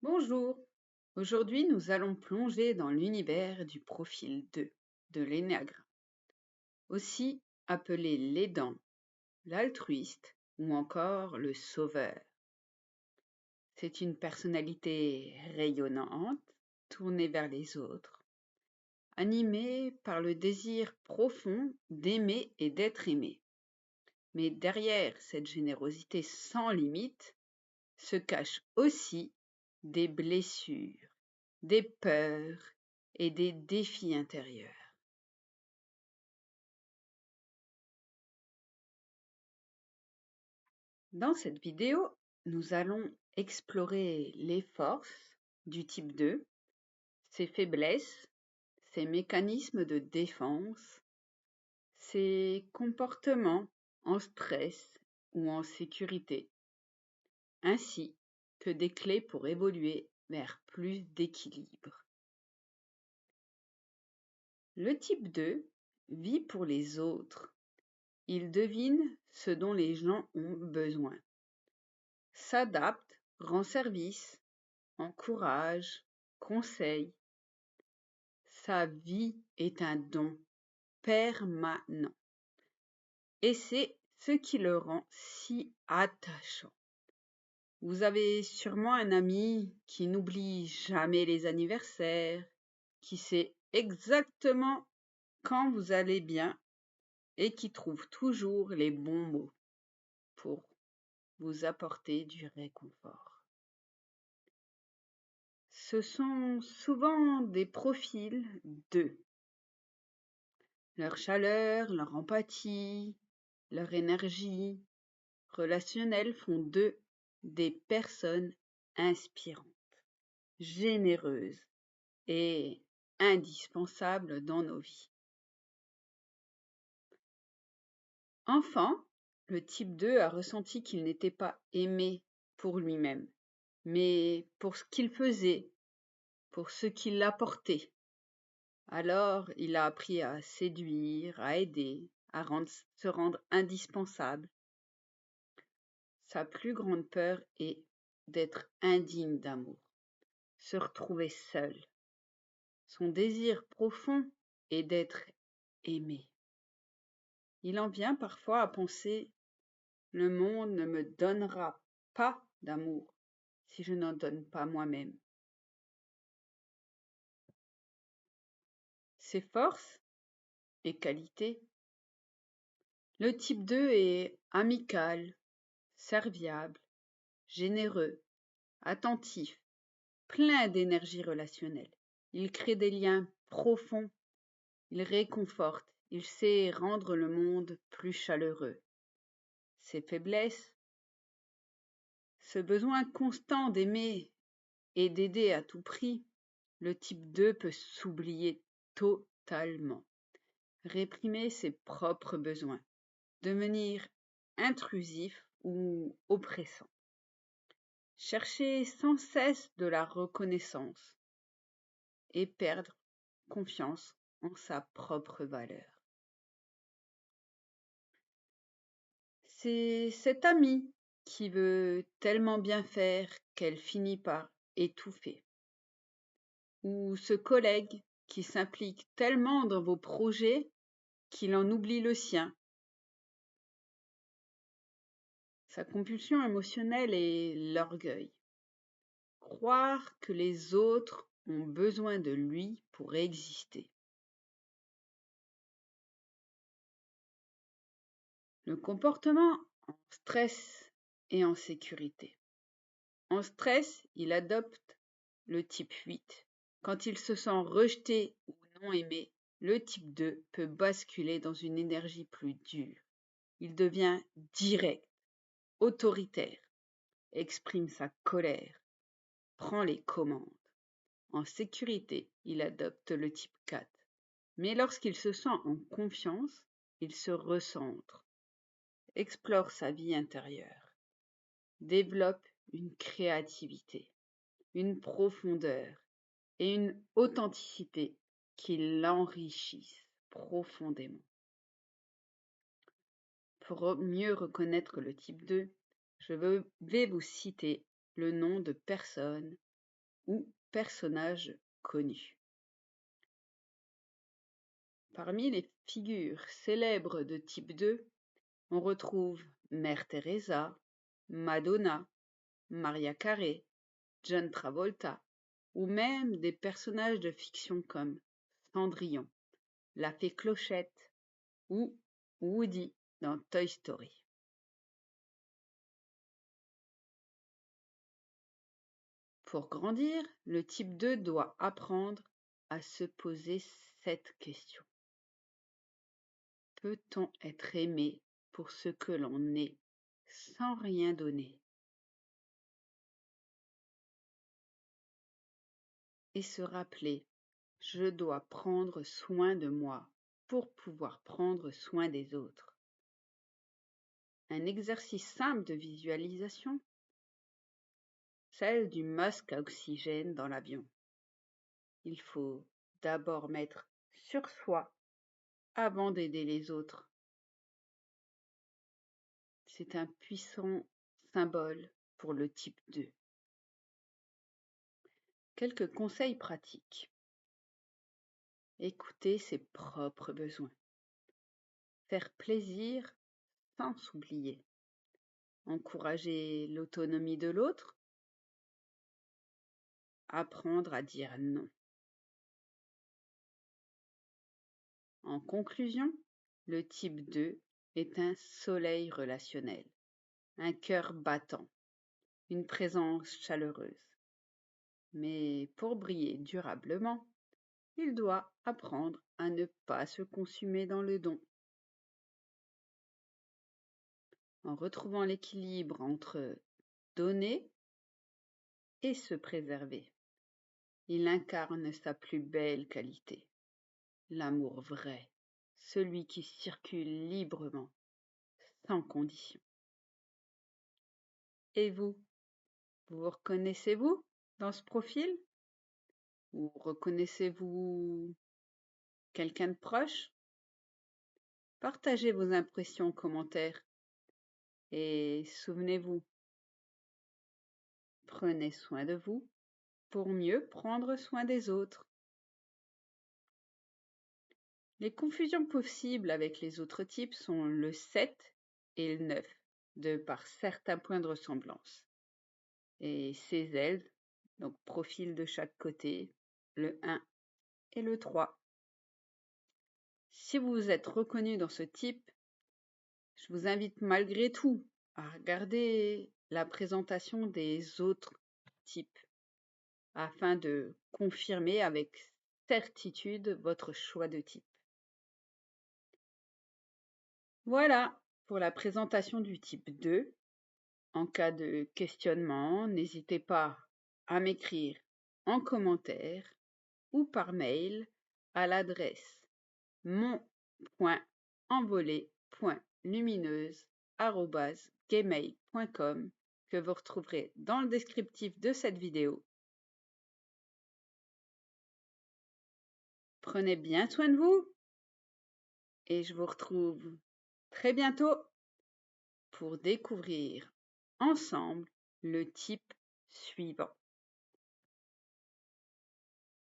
Bonjour, aujourd'hui nous allons plonger dans l'univers du profil 2 de l'énéagramme, aussi appelé l'aidant, l'altruiste ou encore le sauveur. C'est une personnalité rayonnante, tournée vers les autres, animée par le désir profond d'aimer et d'être aimé. Mais derrière cette générosité sans limite se cachent aussi des blessures, des peurs et des défis intérieurs. Dans cette vidéo, nous allons explorer les forces du type 2, ses faiblesses, ses mécanismes de défense, ses comportements en stress ou en sécurité, ainsi que des clés pour évoluer vers plus d'équilibre. Le type 2 vit pour les autres. Il devine ce dont les gens ont besoin, s'adapte, rend service, encourage, conseille. Sa vie est un don permanent. Et c'est ce qui le rend si attachant. Vous avez sûrement un ami qui n'oublie jamais les anniversaires, qui sait exactement quand vous allez bien et qui trouve toujours les bons mots pour vous apporter du réconfort. Ce sont souvent des profils 2. Leur chaleur, leur empathie, leur énergie relationnelle font d'eux des personnes inspirantes, généreuses et indispensables dans nos vies. Enfant, le type 2 a ressenti qu'il n'était pas aimé pour lui-même, mais pour ce qu'il faisait, pour ce qu'il apportait. Alors, il a appris à séduire, à aider, se rendre indispensable. Sa plus grande peur est d'être indigne d'amour, se retrouver seul. Son désir profond est d'être aimé. Il en vient parfois à penser « Le monde ne me donnera pas d'amour si je n'en donne pas moi-même ». Ses forces et qualités. Le type 2 est amical, serviable, généreux, attentif, plein d'énergie relationnelle. Il crée des liens profonds, il réconforte, il sait rendre le monde plus chaleureux. Ses faiblesses, ce besoin constant d'aimer et d'aider à tout prix, le type 2 peut s'oublier totalement, réprimer ses propres besoins, devenir intrusif ou oppressant. Chercher sans cesse de la reconnaissance et perdre confiance en sa propre valeur. C'est cette amie qui veut tellement bien faire qu'elle finit par étouffer. Ou ce collègue qui s'implique tellement dans vos projets qu'il en oublie le sien. Sa compulsion émotionnelle est l'orgueil. Croire que les autres ont besoin de lui pour exister. Le comportement en stress et en sécurité. En stress, il adopte le type 8. Quand il se sent rejeté ou non aimé, le type 2 peut basculer dans une énergie plus dure. Il devient direct, autoritaire, exprime sa colère, prend les commandes. En sécurité, il adopte le type 4. Mais lorsqu'il se sent en confiance, il se recentre, explore sa vie intérieure, développe une créativité, une profondeur et une authenticité qui l'enrichissent profondément. Pour mieux reconnaître le type 2, je vais vous citer le nom de personnes ou personnage connu. Parmi les figures célèbres de type 2, on retrouve Mère Teresa, Madonna, Maria Carey, John Travolta, ou même des personnages de fiction comme Cendrillon, la Fée Clochette ou Woody dans Toy Story. Pour grandir, le type 2 doit apprendre à se poser cette question. Peut-on être aimé pour ce que l'on est, sans rien donner? Et se rappeler, je dois prendre soin de moi pour pouvoir prendre soin des autres. Un exercice simple de visualisation, celle du masque à oxygène dans l'avion. Il faut d'abord mettre sur soi avant d'aider les autres. C'est un puissant symbole pour le type 2. Quelques conseils pratiques. Écouter ses propres besoins. Faire plaisir sans s'oublier. Encourager l'autonomie de l'autre. Apprendre à dire non. En conclusion, le type 2 est un soleil relationnel, un cœur battant, une présence chaleureuse. Mais pour briller durablement, il doit apprendre à ne pas se consumer dans le don. En retrouvant l'équilibre entre donner et se préserver, il incarne sa plus belle qualité, l'amour vrai, celui qui circule librement, sans condition. Et vous reconnaissez-vous dans ce profil? Ou reconnaissez-vous quelqu'un de proche? Partagez vos impressions en commentaire. Et souvenez-vous, prenez soin de vous pour mieux prendre soin des autres. Les confusions possibles avec les autres types sont le 7 et le 9, de par certains points de ressemblance. Et ces ailes, donc profil de chaque côté, le 1 et le 3. Si vous vous êtes reconnu dans ce type, je vous invite malgré tout à regarder la présentation des autres types afin de confirmer avec certitude votre choix de type. Voilà pour la présentation du type 2. En cas de questionnement, n'hésitez pas à m'écrire en commentaire ou par mail à l'adresse mon.envolée.lumineuse@gmail.com que vous retrouverez dans le descriptif de cette vidéo. Prenez bien soin de vous et je vous retrouve très bientôt pour découvrir ensemble le type suivant.